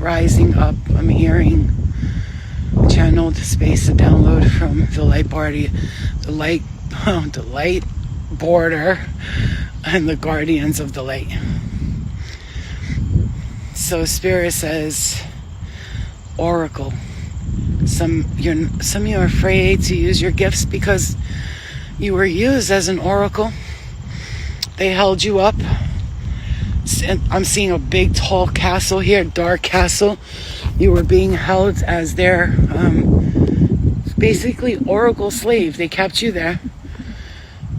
rising up. I'm hearing channeled space to download from the light body, the light border, and the guardians of the light. So Spirit says, Oracle. Some of you are afraid to use your gifts because you were used as an oracle. They held you up. And I'm seeing a big, tall castle here, dark castle. You were being held as their basically oracle slave. They kept you there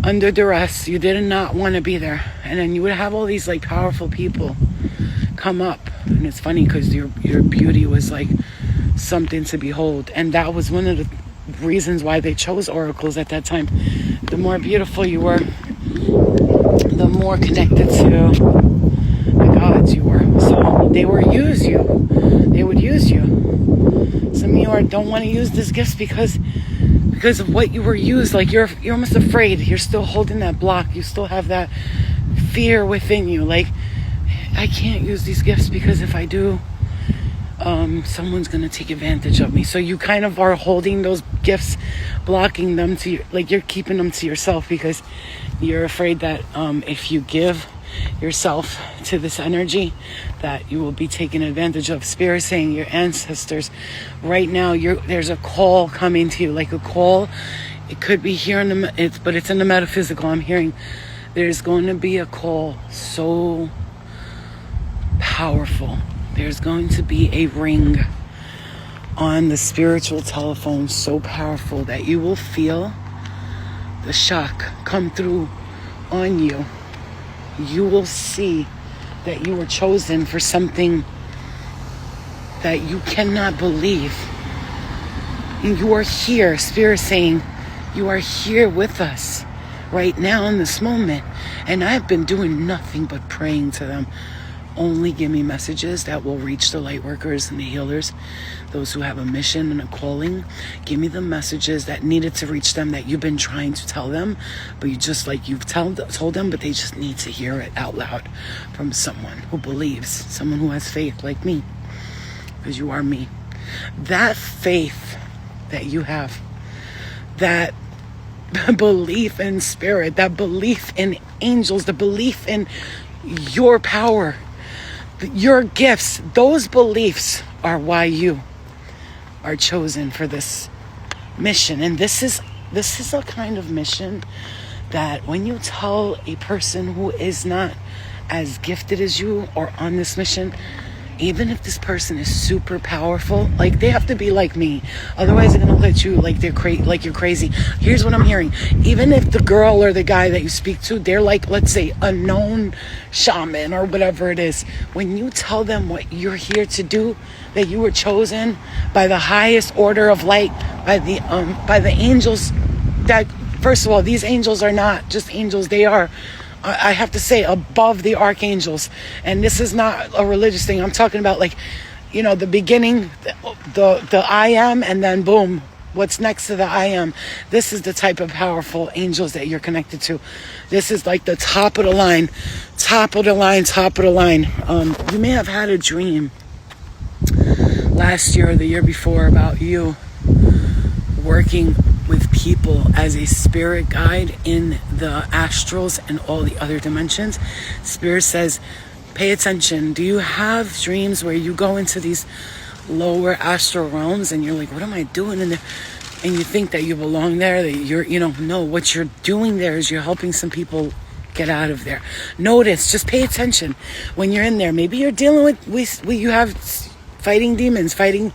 under duress. You did not want to be there. And then you would have all these like powerful people come up. And it's funny because your beauty was like something to behold. And that was one of the reasons why they chose oracles at that time. The more beautiful you were, the more connected to the gods you were. So they would use you. Some of you don't want to use these gifts because of what you were used. Like you're almost afraid. You're still holding that block. You still have that fear within you. Like, I can't use these gifts because if I do, someone's going to take advantage of me. So you kind of are holding those gifts, blocking them to like you're keeping them to yourself because you're afraid that if you give yourself to this energy that you will be taken advantage of. Spirit saying your ancestors right now, there's a call coming to you, like a call. It could be here but it's in the metaphysical. I'm hearing there's going to be a call so powerful. There's going to be a ring on the spiritual telephone so powerful that you will feel the shock come through on you. You will see that you were chosen for something that you cannot believe. And you are here, Spirit saying, you are here with us right now in this moment. And I've been doing nothing but praying to them. Only give me messages that will reach the light workers and the healers, those who have a mission and a calling. Give me the messages that needed to reach them that you've been trying to tell them, but you've told them, but they just need to hear it out loud from someone who believes, someone who has faith like me, because you are me. That faith that you have, that belief in spirit, that belief in angels, the belief in your power, your gifts, those beliefs are why you are chosen for this mission. And this is a kind of mission that when you tell a person who is not as gifted as you or on this mission, even if this person is super powerful, like they have to be like me. Otherwise they're going to let you like like you're crazy. Here's what I'm hearing. Even if the girl or the guy that you speak to, they're like, let's say, a known shaman or whatever it is. When you tell them what you're here to do, that you were chosen by the highest order of light, by the angels, that first of all, these angels are not just angels. They are, I have to say, above the archangels. And this is not a religious thing. I'm talking about like, the beginning, the I am, and then boom, what's next to the I am. This is the type of powerful angels that you're connected to. This is like the top of the line. You may have had a dream last year or the year before about you working with people as a spirit guide in the astrals and all the other dimensions. Spirit says, pay attention. Do you have dreams where you go into these lower astral realms and you're like, what am I doing in there? And you think that you belong there, that you're, no, what you're doing there is you're helping some people get out of there. Notice, just pay attention when you're in there. Maybe you're dealing with you have fighting demons, fighting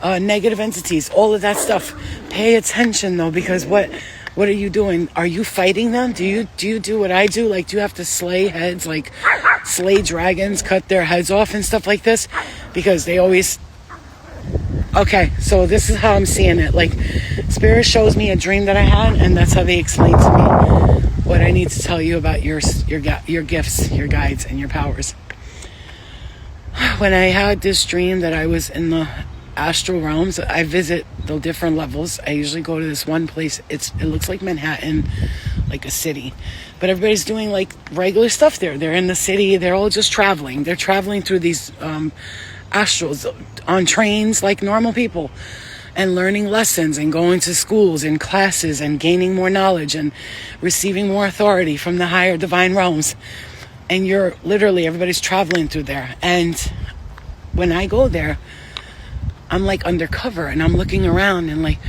negative entities, all of that stuff. Pay attention though, because what are you doing? Are you fighting them? Do you do what I do? Like, do you have to slay heads, like slay dragons, cut their heads off and stuff like this? Because they always... Okay, so this is how I'm seeing it. Like, Spirit shows me a dream that I had, and that's how they explain to me what I need to tell you about your gifts, your guides, and your powers. When I had this dream that I was in the astral realms, I visit the different levels. I usually go to this one place. It looks like Manhattan, like a city, but everybody's doing like regular stuff there. They're in the city. They're all just traveling. They're traveling through these astrals on trains like normal people, and learning lessons and going to schools and classes and gaining more knowledge and receiving more authority from the higher divine realms. And you're literally, everybody's traveling through there. And when I go there, I'm like undercover and I'm looking around and like,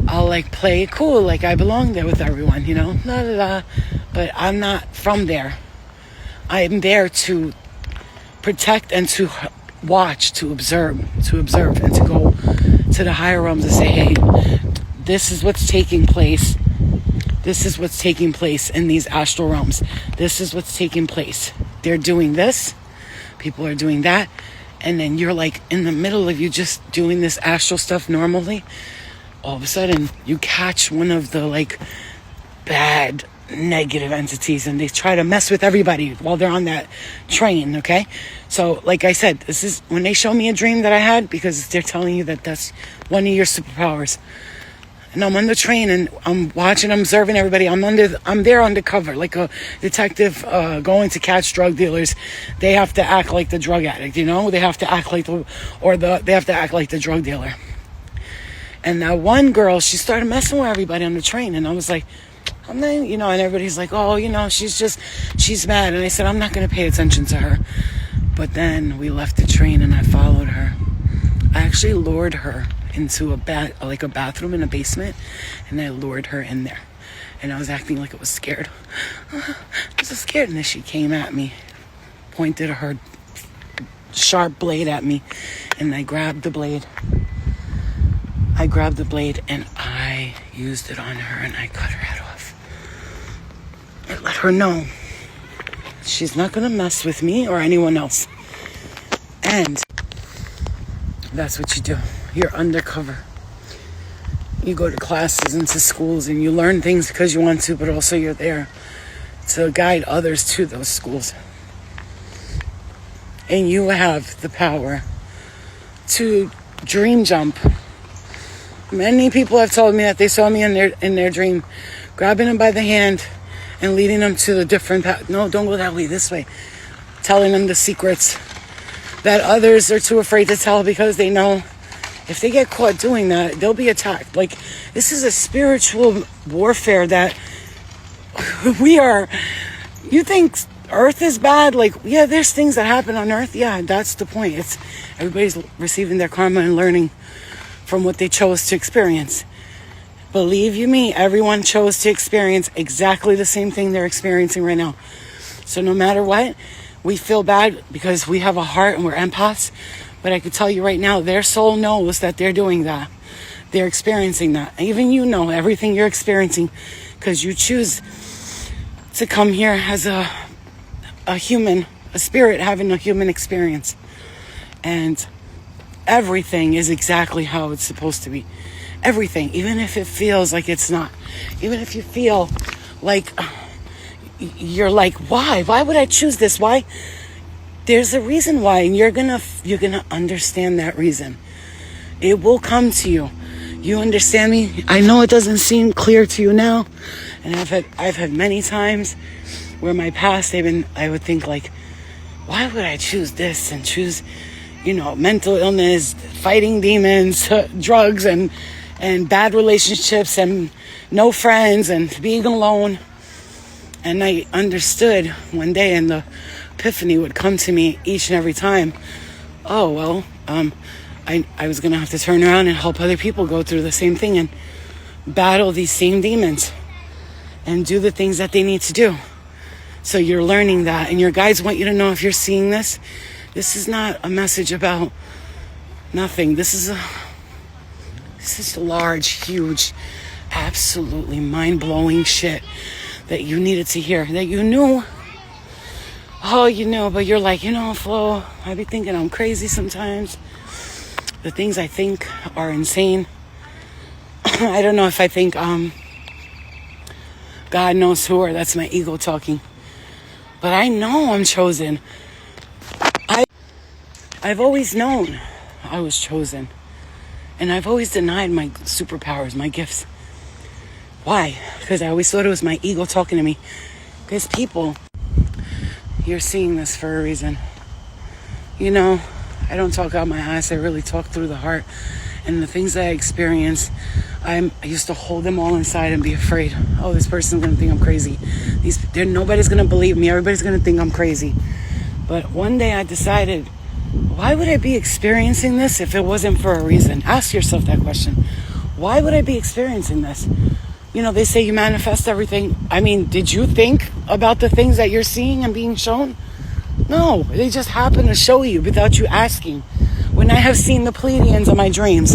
I'll like play it cool, like I belong there with everyone, you know, la la la. But I'm not from there. I am there to protect and to watch, to observe, and to go to the higher realms and say, hey, this is what's taking place. This is what's taking place in these astral realms. This is what's taking place. They're doing this. People are doing that. And then you're like in the middle of you just doing this astral stuff normally. All of a sudden, you catch one of the like bad negative entities and they try to mess with everybody while they're on that train, okay? So, like I said, this is when they show me a dream that I had, because they're telling you that that's one of your superpowers. And I'm on the train and I'm watching, I'm observing everybody. I'm there undercover, like a detective going to catch drug dealers. They have to act like the drug addict, you know? They have to act like they have to act like the drug dealer. And that one girl, she started messing with everybody on the train, and I was like, I'm not, you know, and everybody's like, oh, you know, she's mad. And I said, I'm not going to pay attention to her. But then we left the train and I followed her. I actually lured her into a bathroom in a basement, and I lured her in there. And I was acting like I was scared. I was so scared. And then she came at me, pointed her sharp blade at me, and I grabbed the blade. And I used it on her and I cut her head off. I let her know she's not going to mess with me or anyone else. And that's what you do. You're undercover. You go to classes and to schools and you learn things because you want to, but also you're there to guide others to those schools. And you have the power to dream jump. Many people have told me that they saw me in their dream, grabbing them by the hand and leading them to the different path. No, don't go that way, this way. Telling them the secrets that others are too afraid to tell, because they know if they get caught doing that, they'll be attacked. Like, this is a spiritual warfare that we are. You think Earth is bad? Like, yeah, there's things that happen on Earth. Yeah, that's the point. It's everybody's receiving their karma and learning from what they chose to experience. Believe you me, everyone chose to experience exactly the same thing they're experiencing right now. So no matter what, we feel bad because we have a heart and we're empaths. But I could tell you right now, their soul knows that they're doing that. They're experiencing that. Even you know everything you're experiencing because you choose to come here as a human, a spirit having a human experience. And everything is exactly how it's supposed to be. Everything, even if it feels like it's not. Even if you feel like you're like, why would I choose this? Why? There's a reason why, and you're gonna understand that reason. It will come to you. You understand me? I know it doesn't seem clear to you now, and I've had many times where my past I would think like, why would I choose this and choose, you know, mental illness, fighting demons, drugs, and bad relationships, and no friends, and being alone. And I understood one day, and the epiphany would come to me each and every time. Oh, well, I was going to have to turn around and help other people go through the same thing and battle these same demons and do the things that they need to do. So you're learning that, and your guides want you to know, if you're seeing this, this is not a message about nothing. This is large, huge, absolutely mind-blowing shit that you needed to hear, that you knew. Oh, you know, but you're like, you know, Flo, I be thinking I'm crazy sometimes. The things I think are insane. I don't know if I think God knows who, or that's my ego talking. But I know I'm chosen. I've always known I was chosen. And I've always denied my superpowers, my gifts. Why? Because I always thought it was my ego talking to me. Because people, you're seeing this for a reason. You know, I don't talk out my ass. I really talk through the heart. And the things that I experience, I used to hold them all inside and be afraid. Oh, this person's going to think I'm crazy. Nobody's going to believe me. Everybody's going to think I'm crazy. But one day I decided, why would I be experiencing this if it wasn't for a reason? Ask yourself that question. Why would I be experiencing this? You know, they say you manifest everything. I mean, did you think about the things that you're seeing and being shown? No, they just happen to show you without you asking. When I have seen the Pleiadians in my dreams,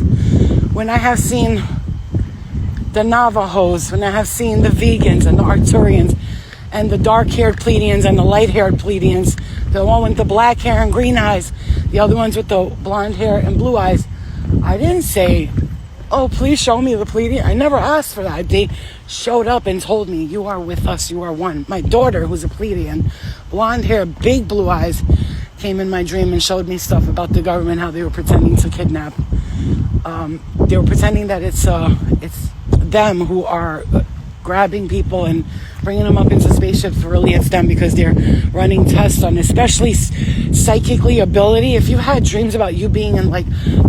when I have seen the Navajos, when I have seen the vegans and the Arcturians, and the dark-haired Pleiadians and the light-haired Pleiadians, the one with the black hair and green eyes, the other ones with the blonde hair and blue eyes, I didn't say, oh, please show me the Pleiadian. I never asked for that. They showed up and told me, you are with us, you are one. My daughter, who's a Pleiadian, blonde hair, big blue eyes, came in my dream and showed me stuff about the government, how they were pretending to kidnap. They were pretending that it's them who are grabbing people and bringing them up into spaceships. Really, it's them because they're running tests on especially psychically ability. If you had dreams about you being in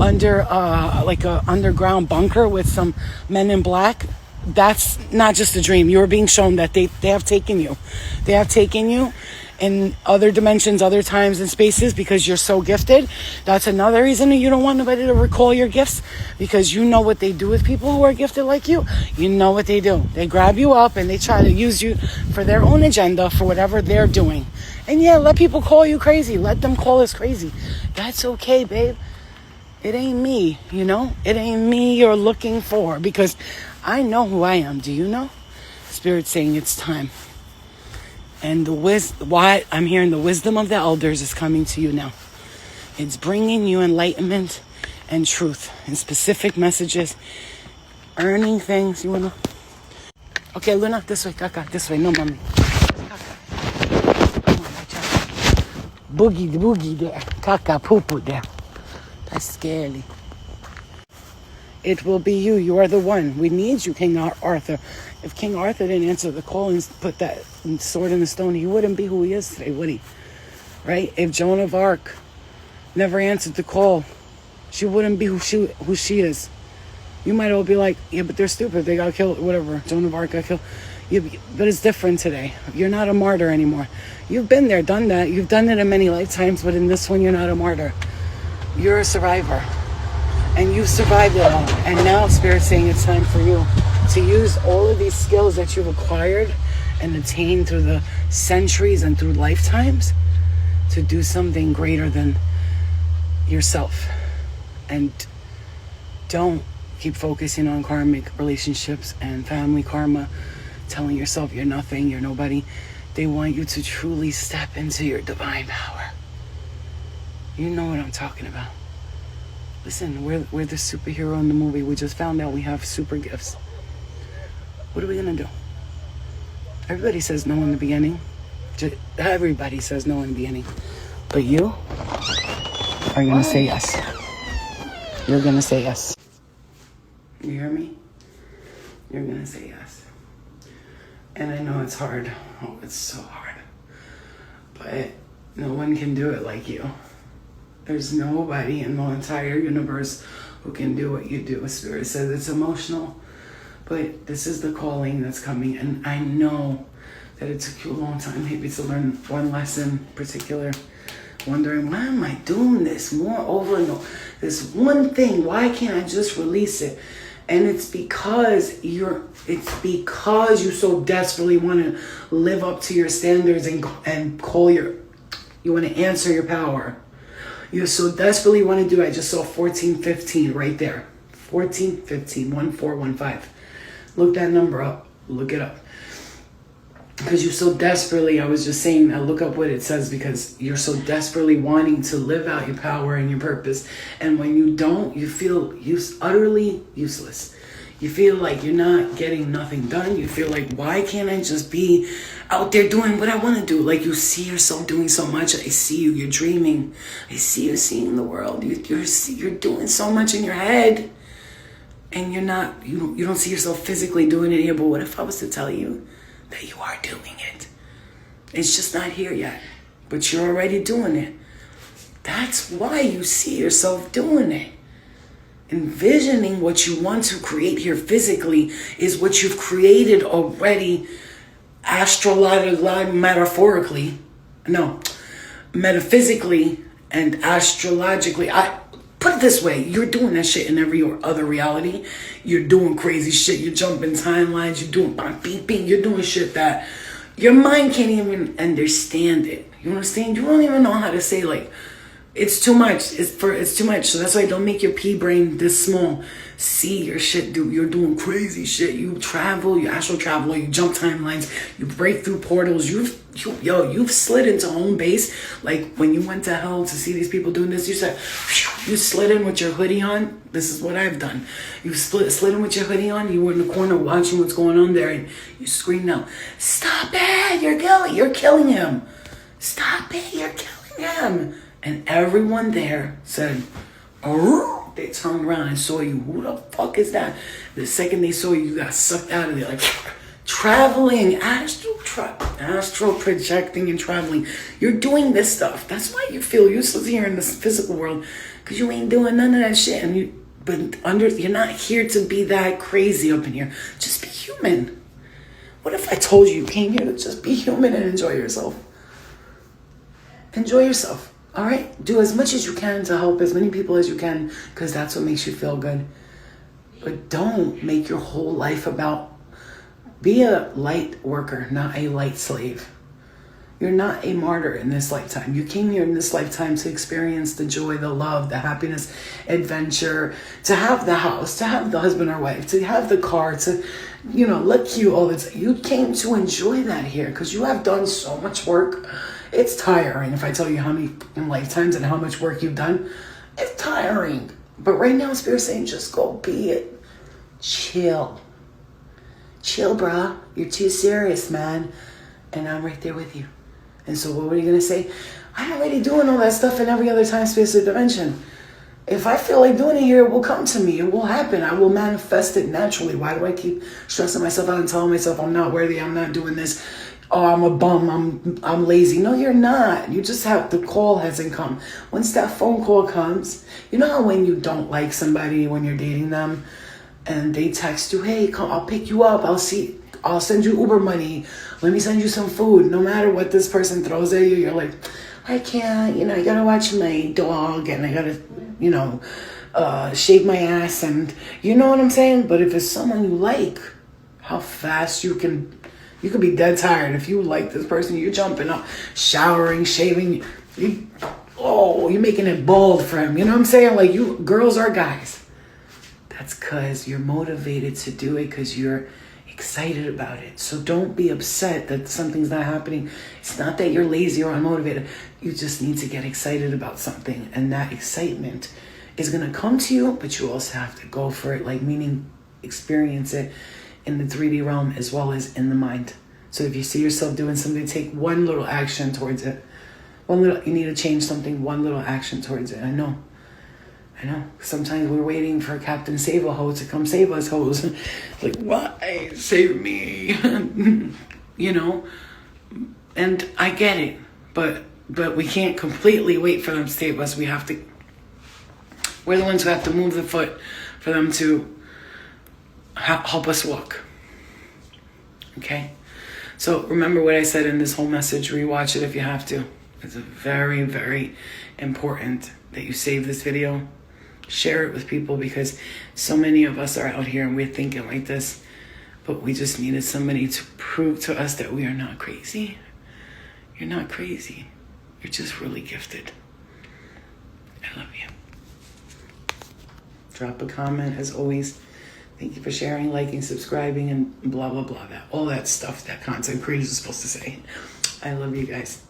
under a underground bunker with some men in black, that's not just a dream. You are being shown that they have taken you. They have taken you in other dimensions, other times and spaces because you're so gifted. That's another reason you don't want nobody to recall your gifts, because you know what they do with people who are gifted like you. You know what they do. They grab you up and they try to use you for their own agenda, for whatever they're doing. And yeah, let people call you crazy. Let them call us crazy. That's okay, babe. It ain't me, you know? It ain't me you're looking for, because I know who I am. Do you know? Spirit's saying it's time. And why I'm hearing the wisdom of the elders is coming to you now. It's bringing you enlightenment and truth and specific messages, earning things. You wanna? Okay, Luna, this way, Kaka, this way. No, mommy. Boogie there. Kaka, poo-poo there. That's scary. It will be you. You are the one. We need you, King Arthur. If King Arthur didn't answer the call and put that sword in the stone, he wouldn't be who he is today, would he? Right? If Joan of Arc never answered the call, she wouldn't be who she is. You might all be like, yeah, but they're stupid. They got killed, whatever. Joan of Arc got killed. Yeah, but it's different today. You're not a martyr anymore. You've been there, done that. You've done it in many lifetimes, but in this one, you're not a martyr. You're a survivor. And you've survived it all. And now Spirit's saying it's time for you to use all of these skills that you've acquired and attained through the centuries and through lifetimes to do something greater than yourself. And don't keep focusing on karmic relationships and family karma, telling yourself you're nothing, you're nobody. They want you to truly step into your divine power. You know what I'm talking about. Listen, we're the superhero in the movie. We just found out we have super gifts. What are we gonna do? Everybody says no in the beginning. Everybody says no in the beginning. But you are gonna say yes. You're gonna say yes. You hear me? You're gonna say yes. And I know it's hard. Oh, it's so hard. But no one can do it like you. There's nobody in the entire universe who can do what you do. Spirit says it's emotional, but this is the calling that's coming. And I know that it took you a long time maybe to learn one lesson in particular, wondering, why am I doing this more over and over? This one thing, why can't I just release it? And it's because you so desperately want to live up to your standards and call you want to answer your power. You so desperately want to do. I just saw 1415 right there. 1415, 1415. Look that number up. Look it up. Because you so desperately, I was just saying that, look up what it says, because you're so desperately wanting to live out your power and your purpose. And when you don't, you feel utterly useless. You feel like you're not getting nothing done. You feel like, why can't I just be out there doing what I want to do? Like, you see yourself doing so much. I see you. You're dreaming. I see you seeing the world. You're doing so much in your head. And you're not, you don't see yourself physically doing it here. But what if I was to tell you that you are doing it? It's just not here yet. But you're already doing it. That's why you see yourself doing it. Envisioning what you want to create here physically is what you've created already, metaphorically. No, metaphysically and astrologically. I put it this way: you're doing that shit in every other reality. You're doing crazy shit. You're jumping timelines. You're doing beep beep. You're doing shit that your mind can't even understand it. You understand? You don't even know how to say, like, it's too much. It's too much. So that's why don't make your pea brain this small. See your shit, dude. You're doing crazy shit. You travel, you astral travel, you jump timelines, you break through portals. You've slid into home base. Like when you went to hell to see these people doing this, you said, you slid in with your hoodie on. This is what I've done. You slid in with your hoodie on. You were in the corner watching what's going on there, and you screamed out, "Stop it! You're killing him! Stop it! You're killing him!" And everyone there said, "Oh." They turned around and saw you. Who the fuck is that? The second they saw you, you got sucked out of there. Like traveling, astral projecting and traveling. You're doing this stuff. That's why you feel useless here in this physical world, because you ain't doing none of that shit. And you're not here to be that crazy up in here. Just be human. What if I told you came here to just be human and enjoy yourself? Enjoy yourself. All right? Do as much as you can to help as many people as you can, because that's what makes you feel good. But don't make your whole life about... Be a light worker, not a light slave. You're not a martyr in this lifetime. You came here in this lifetime to experience the joy, the love, the happiness, adventure, to have the house, to have the husband or wife, to have the car, to, look cute all the time. You came to enjoy that here because you have done so much work. It's tiring if I tell you how many lifetimes and how much work you've done. It's tiring. But right now, Spirit's saying, just go be it. Chill. Chill, brah. You're too serious, man. And I'm right there with you. And so what are you going to say? I'm already doing all that stuff in every other time, space, or dimension. If I feel like doing it here, it will come to me. It will happen. I will manifest it naturally. Why do I keep stressing myself out and telling myself I'm not worthy, I'm not doing this? Oh, I'm a bum, I'm lazy. No, you're not. You just have, the call hasn't come. Once that phone call comes, you know how when you don't like somebody, when you're dating them, and they text you, hey, come, I'll pick you up, I'll send you Uber money, let me send you some food. No matter what this person throws at you, you're like, I can't, I gotta watch my dog, and I gotta, shave my ass, and you know what I'm saying? But if it's someone you like, how fast you could be dead tired. If you like this person, you're jumping up, showering, shaving. You're making it bold for him. You know what I'm saying? Like, you girls or guys. That's because you're motivated to do it because you're excited about it. So don't be upset that something's not happening. It's not that you're lazy or unmotivated. You just need to get excited about something. And that excitement is going to come to you, but you also have to go for it. Like, meaning experience it in the 3D realm as well as in the mind. So if you see yourself doing something, take one little action towards it. You need to change something, one little action towards it. I know. Sometimes we're waiting for Captain Save-A-Ho to come save us hoes. Like, why? Save me. And I get it. But we can't completely wait for them to save us. We're the ones who have to move the foot for them to help us walk. Okay? So remember what I said in this whole message. Rewatch it if you have to. It's very, very important that you save this video. Share it with people, because so many of us are out here and we're thinking like this. But we just needed somebody to prove to us that we are not crazy. You're not crazy. You're just really gifted. I love you. Drop a comment as always. Thank you for sharing, liking, subscribing, and blah, blah, blah. All that stuff that content creators are supposed to say. I love you guys.